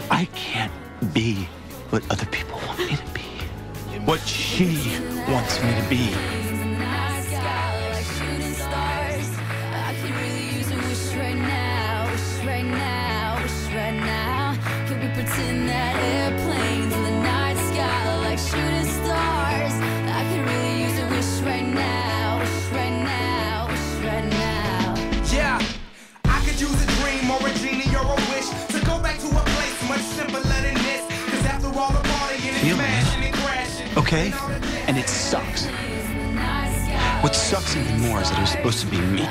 I can't be what other people want me to be. What she wants me to be. Can we pretend that airplanes in the night sky are like shooting stars? I could really use a wish right now, wish right now, wish right now. Yeah, I could use a dream or a genie or a wish to go back to a place much simpler than this. Cause after all the partying and smashing and crashing, okay? And it sucks. What sucks even more is that it was supposed to be me.